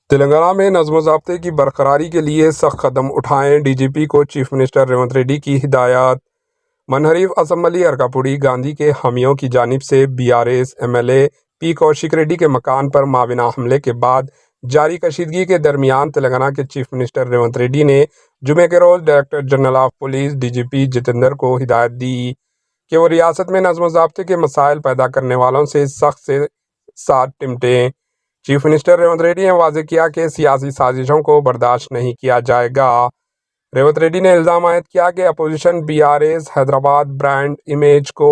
تلنگانہ میں نظم و ضابطے کی برقراری کے لیے سخت قدم اٹھائیں، ڈی جی پی کو چیف منسٹر ریونت ریڈی کی ہدایت۔ منحریف اسمبلی ارکاپوڑی گاندھی کے حامیوں کی جانب سے B R S M L A P Kaushik Reddy کے مکان پر مابینہ حملے کے بعد جاری کشیدگی کے درمیان تلنگانہ کے چیف منسٹر ریونت ریڈی نے جمعے کے روز director general of police D G P Jitendra کو ہدایت دی کہ وہ ریاست میں نظم و ضابطے کے مسائل پیدا کرنے والوں سے سخت سے ساتھ نمٹیں۔ چیف منسٹر ریونت ریڈی نے واضح کیا کہ سیاسی سازشوں کو برداشت نہیں کیا جائے گا۔ ریونت ریڈی نے الزام عائد کیا کہ opposition B R S Hyderabad brand image کو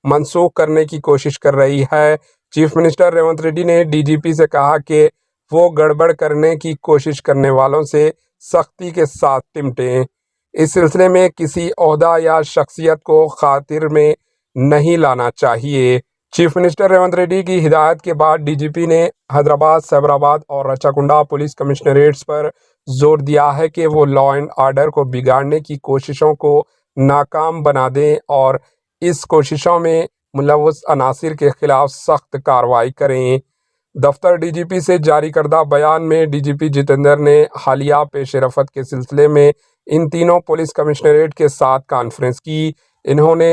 منسوخ کرنے کی کوشش کر رہی ہے۔ چیف منسٹر ریونت ریڈی نے ڈی جی پی سے کہا کہ وہ گڑبڑ کرنے کی کوشش کرنے والوں سے سختی کے ساتھ نمٹیں۔ اس سلسلے میں کسی عہدہ یا شخصیت کو خاطر میں نہیں لانا چاہیے۔ چیف منسٹر ریونت ریڈی کی ہدایت کے بعد ڈی جی پی نے حیدرآباد، سائبرآباد اور رچاکنڈا پولیس کمشنریٹس پر زور دیا ہے کہ وہ لا اینڈ آرڈر کو بگاڑنے کی کوششوں کو ناکام بنا دیں اور اس کوششوں میں ملوث عناصر کے خلاف سخت کارروائی کریں۔ دفتر ڈی جی پی سے جاری کردہ بیان میں ڈی جی پی جتیندر نے حالیہ پیش رفت کے سلسلے میں ان تینوں پولیس کمشنریٹ کے ساتھ کانفرنس کی۔ انہوں نے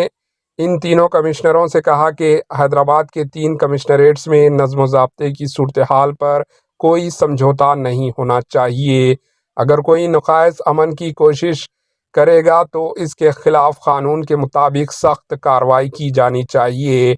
ان تینوں کمشنروں سے کہا کہ حیدرآباد کے 3 کمشنریٹس میں نظم و ضابطے کی صورتحال پر کوئی سمجھوتہ نہیں ہونا چاہیے۔ اگر کوئی ناقص امن کی کوشش کرے گا تو اس کے خلاف قانون کے مطابق سخت کارروائی کی جانی چاہیے۔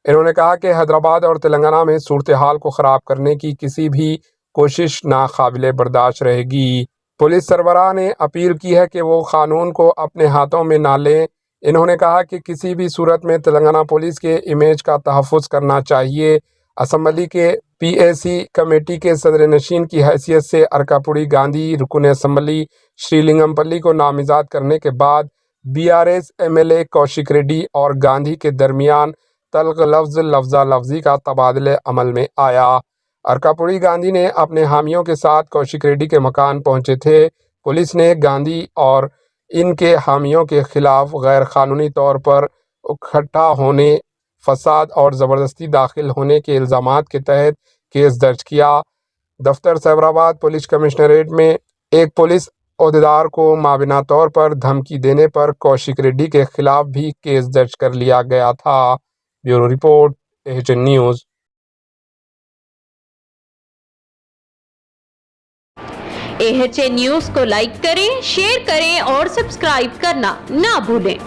انہوں نے کہا کہ حیدرآباد اور تلنگانہ میں صورتحال کو خراب کرنے کی کسی بھی کوشش ناقابل برداشت رہے گی۔ پولیس سربراہ نے اپیل کی ہے کہ وہ قانون کو اپنے ہاتھوں میں نہ لیں۔ انہوں نے کہا کہ کسی بھی صورت میں تلنگانہ پولیس کے امیج کا تحفظ کرنا چاہیے۔ اسمبلی کے پی اے سی کمیٹی کے صدر نشین کی حیثیت سے ارکاپوڑی گاندھی رکن اسمبلی شری لنگم پلی کو نامزد کرنے کے بعد B R S M L A Kaushik Reddy اور گاندھی کے درمیان تلخ لفظہ لفظی کا تبادلہ عمل میں آیا۔ ارکاپوڑی گاندھی نے اپنے حامیوں کے ساتھ کوشک ریڈی کے مکان پہنچے تھے۔ پولیس نے گاندھی اور ان کے حامیوں کے خلاف غیر قانونی طور پر اکٹھا ہونے، فساد اور زبردستی داخل ہونے کے الزامات کے تحت کیس درج کیا۔ دفتر سائبرآباد پولیس کمشنریٹ میں ایک پولیس عہدیدار کو مابینہ طور پر دھمکی دینے پر کوشک ریڈی کے خلاف بھی کیس درج کر لیا گیا تھا۔ Bureau report, AHN news. AHN news کو لائک کریں، شیئر کریں اور سبسکرائب کرنا نہ بھولیں۔